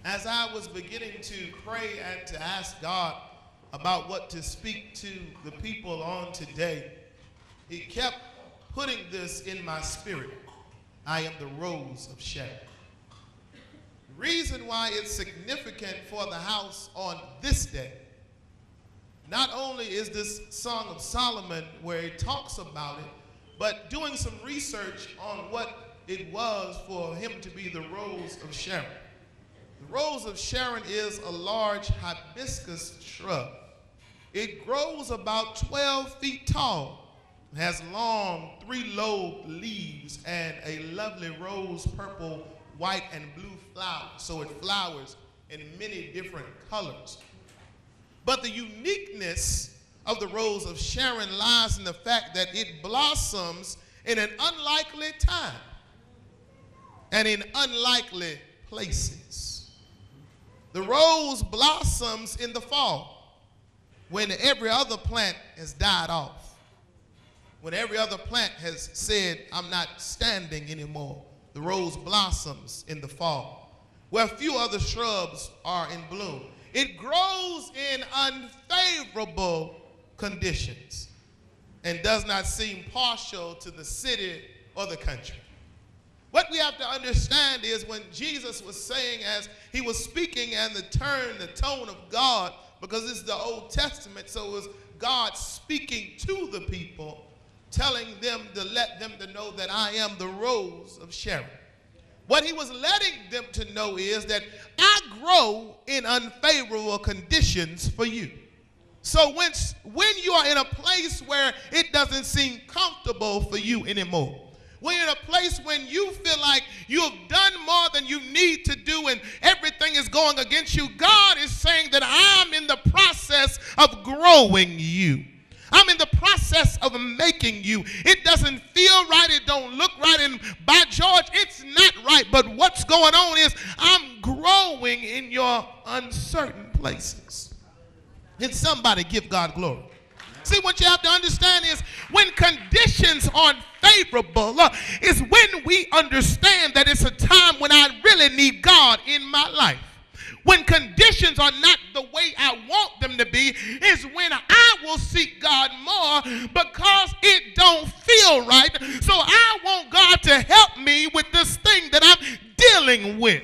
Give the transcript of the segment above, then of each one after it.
As I was beginning to pray and to ask God about what to speak to the people on today, He kept putting this in my spirit. I am the Rose of Sharon. The reason why it's significant for the house on this day, not only is this Song of Solomon where it talks about it, but doing some research on what it was for him to be the Rose of Sharon. The Rose of Sharon is a large hibiscus shrub. It grows about 12 feet tall, has long 3-lobed leaves and a lovely rose, purple, white, and blue flower. So it flowers in many different colors. But the uniqueness of the Rose of Sharon lies in the fact that it blossoms in an unlikely time and in unlikely places. The rose blossoms in the fall when every other plant has died off, when every other plant has said, I'm not standing anymore. The rose blossoms in the fall, where few other shrubs are in bloom. It grows in unfavorable conditions and does not seem partial to the city or the country. What we have to understand is when Jesus was saying, as he was speaking, and the tone of God, because it's the Old Testament, so it was God speaking to the people, telling them to let them to know that I am the Rose of Sharon. What he was letting them to know is that I grow in unfavorable conditions for you. So when you are in a place where it doesn't seem comfortable for you anymore, when you're in a place when you feel like you have done more than you need to do and everything is going against you, God is saying that I'm in the process of growing you. I'm in the process of making you. It doesn't feel right. It don't look right. And by George, it's not right. But what's going on is I'm growing in your uncertain places. Can somebody give God glory? See, what you have to understand is when conditions aren't favorable, is when we understand that it's a time when I really need God in my life. When conditions are not the way I want them to be is when I will seek God more because it don't feel right. So I want God to help me with this thing that I'm dealing with.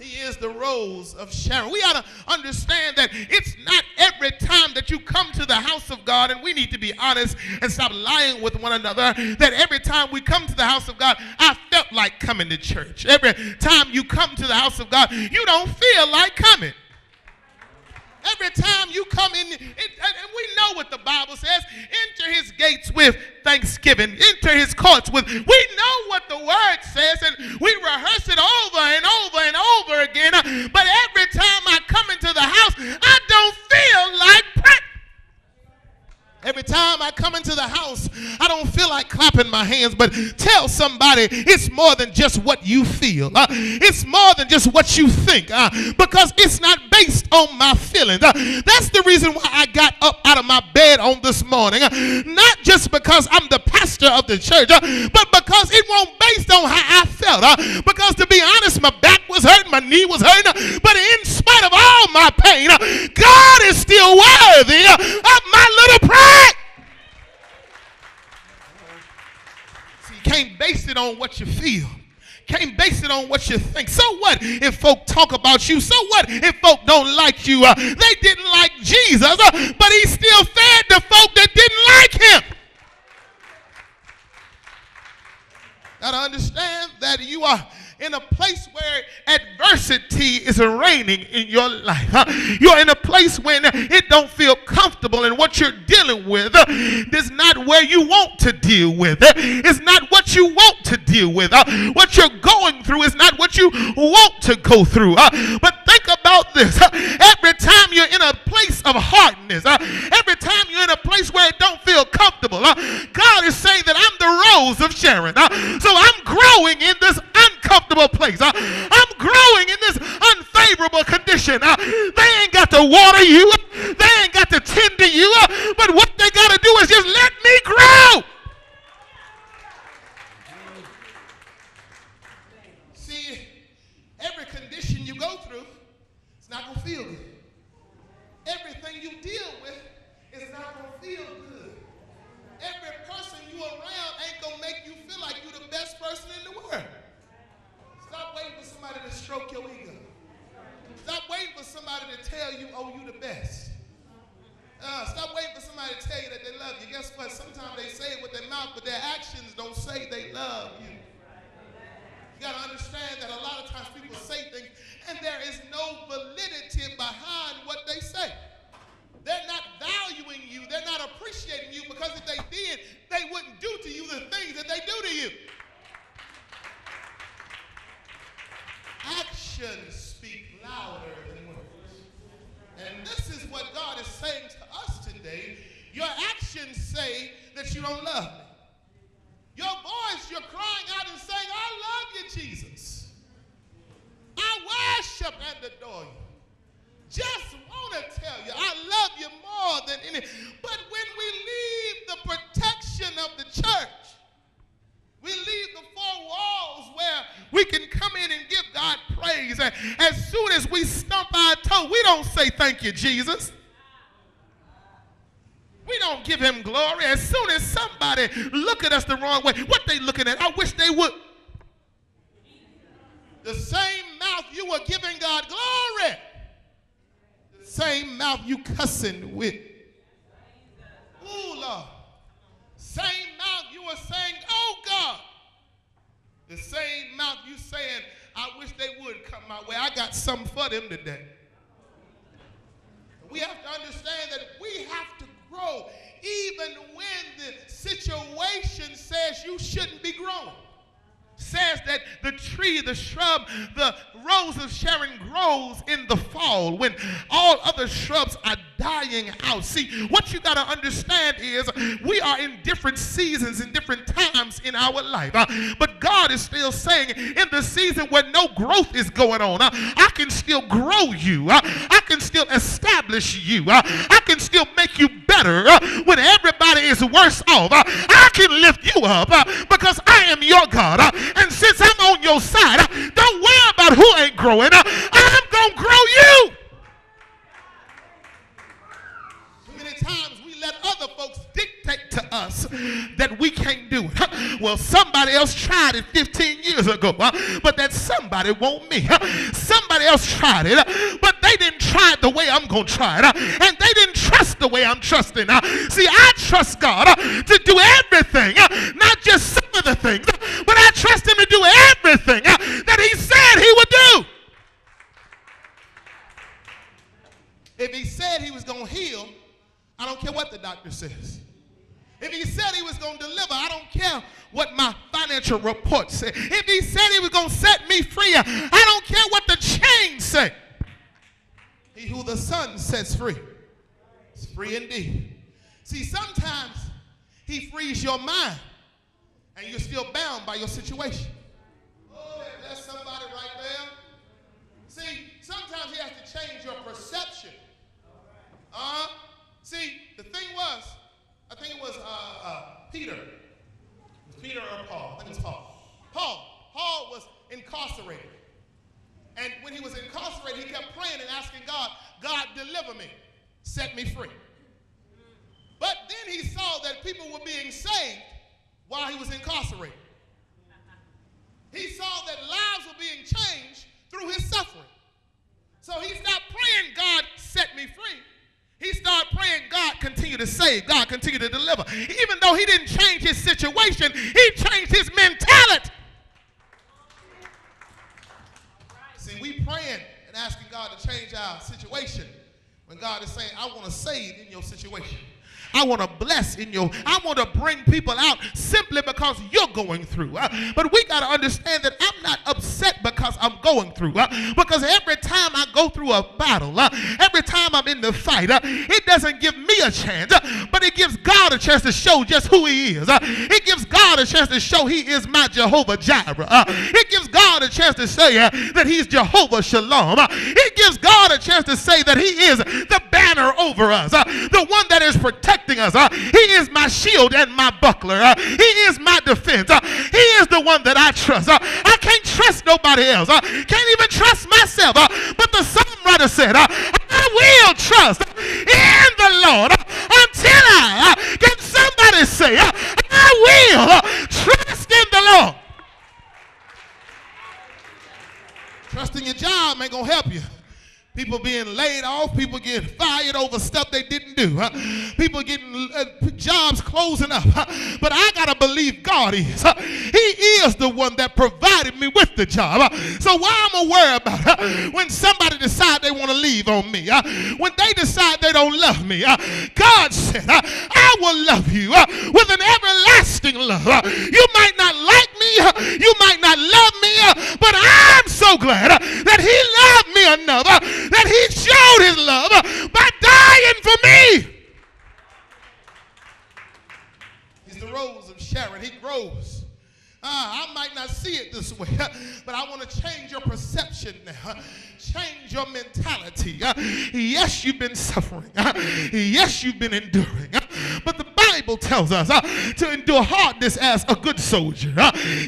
He is the Rose of Sharon. We ought to understand that it's not every time that you come to the house of God, and we need to be honest and stop lying with one another, that every time we come to the house of God, I felt like coming to church. Every time you come to the house of God, you don't feel like coming. Every time you come in, and we know what the Bible says, enter his gates with thanksgiving, enter his courts with, we know what the word says, and we rehearse it over and over and over again, but every time I come into the house, I don't feel like praying. Every time I come into the house, I don't feel like clapping my hands, but tell somebody it's more than just what you feel. It's more than just what you think, because it's not based on my feelings. That's the reason why I got up out of my bed on this morning. Not just because I'm the pastor of the church, but because it wasn't based on how I felt. Because to be honest, my back was hurting, my knee was hurting, but in spite of all my pain, God is still worthy of my little prayer. See, you can't base it on what you feel. Can't base it on what you think. So what if folk talk about you? So what if folk don't like you? They didn't like Jesus, but he still fed the folk that didn't like him. Got to understand that you are in a place where adversity is reigning in your life. You're in a place when it don't feel comfortable, and what you're dealing with is not where you want to deal with. It's not what you want to deal with. What you're going through is not what you want to go through. But think about this. Every time you're in a place of hardness, every time you're in a place where it don't feel comfortable, God is saying that I'm the Rose of Sharon. So I'm growing in this uncomfortable place. I'm growing in this unfavorable condition. They ain't got to water you. They ain't got to tend to you. But what they got to do is just let me grow. See, every condition you go through through, it's not going to feel good. Everything you deal with is not going to feel good. Every person you around ain't going to make you feel like you're the best person in the world. Stop waiting for somebody to stroke your ego. Stop waiting for somebody to tell you, oh, you the best. Stop waiting for somebody to tell you that they love you. Guess what? Sometimes they say it with their mouth, but their actions don't say they love you. You got to understand that a lot of times people say things, and there is no validity behind what they say. They're not valuing you. They're not appreciating you, because if they did, they wouldn't do to you the things that they do to you. Actions speak louder than words. And this is what God is saying to us today. Your actions say that you don't love me. Your voice, you're crying out and saying, I love you, Jesus. I worship and adore you. Just want to tell you, I love you more than any. But when we leave the protection of the church, we leave the four walls where we can come in and give God praise. And as soon as we stump our toe, we don't say thank you, Jesus. We don't give him glory. As soon as somebody look at us the wrong way, what they looking at? I wish they would. The same mouth you were giving God glory, the same mouth you cussing with. Ooh, Lord. Same mouth you were saying, oh God. The same mouth you saying, I wish they would come my way. I got something for them today. We have to understand that we have to grow even when the situation says you shouldn't be growing. Says that the tree, the shrub, the Rose of Sharon grows in the fall when all other shrubs are dying out. See, what you got to understand is we are in different seasons and different times in our life. But God is still saying in the season where no growth is going on, I can still grow you. I can still establish you. I can still make you better when everybody is worse off. I can lift you up because I am your God. And since I'm on your side, don't worry about who ain't growing. I'm going to grow you. Too many times we let other folks dictate to us that we can't do it. Well, somebody else tried it 15 years ago, but that somebody won't me. Somebody else tried it, but they didn't try it the way I'm going to try it. And they didn't trust the way I'm trusting. See, I trust God to do everything, not just some of the things, but I trust him to do everything that he said he would do. If he said he was going to heal, I don't care what the doctor says. If he said he was going to deliver, I don't care what my financial report said. If he said he was going to set me free, I don't care what the chains say. He who the Son sets free is free indeed. See, sometimes he frees your mind and you're still bound by your situation. Oh, that's somebody right there. See, sometimes he has to change your perception. See, the thing was, I think it was Peter. It was Peter or Paul. I think it was Paul. Paul was incarcerated. And when he was incarcerated, he kept praying and asking God, God, deliver me. Set me free. But then he saw that people were being saved while he was incarcerated. He saw that lives were being changed through his suffering. So he stopped praying, God, set me free. He started praying, God, continue to save. God, continue to deliver. Even though he didn't change his situation, he changed his mentality. See, we praying and asking God to change our situation when God is saying, I want to save in your situation. I want to bless in your, I want to bring people out simply because you're going through. But we got to understand that I'm not upset because I'm going through. Because every time I go through a battle, every time I'm in the fight, it doesn't give me a chance, but it gives God a chance to show just who he is. It gives God a chance to show he is my Jehovah Jireh. It gives God a chance to say that he's Jehovah Shalom. It gives God a chance to say that he is the banner over us, the one that is protecting us. He is my shield and my buckler. He is my defense. He is the one that I trust. I can't trust nobody else. Can't even trust myself. But the songwriter said, I will trust in the Lord until I, can somebody say, I will trust in the Lord. Trusting your job ain't going to help you. People being laid off, people getting fired over stuff they didn't do. People getting jobs closing up. But I got to believe God is. He is the one that provided me with the job. So why am I worried about when somebody decide they want to leave on me? When they decide they don't love me? God said, I will love you with an everlasting love. You might not like me. You might not love me. But I'm so glad that he loved me enough that he showed his love by dying for me. He's the Rose of Sharon. He grows. I might not see it this way, but I want to change your perception now. Change your mentality. Yes, you've been suffering. Yes, you've been enduring. But the Bible tells us to endure hardness as a good soldier.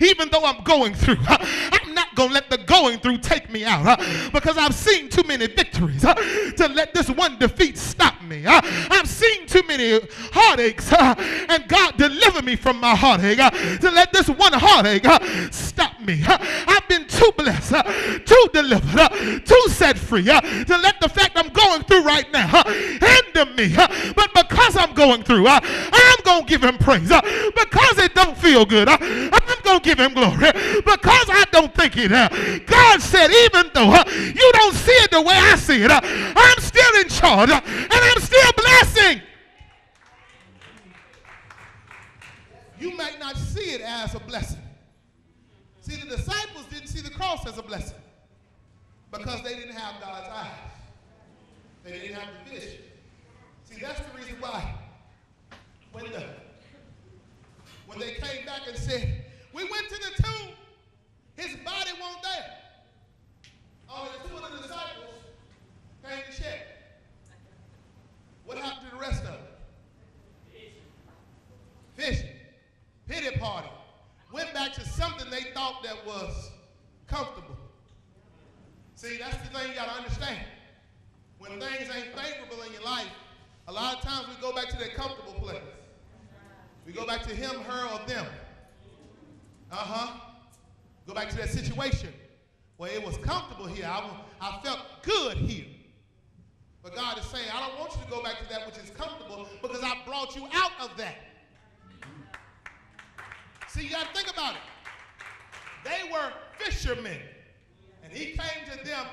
Even though I'm going through, I'm not going to let the going through take me out because I've seen too many victories to let this one defeat stop me. I've seen too many heartaches and God deliver me from my heartache to let this one heartache stop me. I've been too blessed, too delivered, too set free to let the fact I'm going through right now hinder me. But because I'm going through, I'm going to give him praise. Because it don't feel good, I'm going to give him glory. Because I don't think it. God said, even though you don't see it the way I see it, I'm still in charge and I'm still blessing. You might not see it as a blessing. See, the disciples didn't see the cross as a blessing because they didn't have God's eyes. They didn't have the vision. See, that's the reason why when they came back and said, we went to the tomb, his body wasn't there. Only the two of the disciples came to check. What happened to the rest of them? Fishing. Pity party. Went back to something they thought that was comfortable. See, that's the thing you got to understand. When things ain't favorable in your life, a lot of times we go back to that comfortable place. We go back to him, her, or them. Go back to that situation where it was comfortable here. I felt good here. But God is saying, I don't want you to go back to that which is comfortable because I brought you out of that. See, you got to think about it. They were fishermen. And he came to them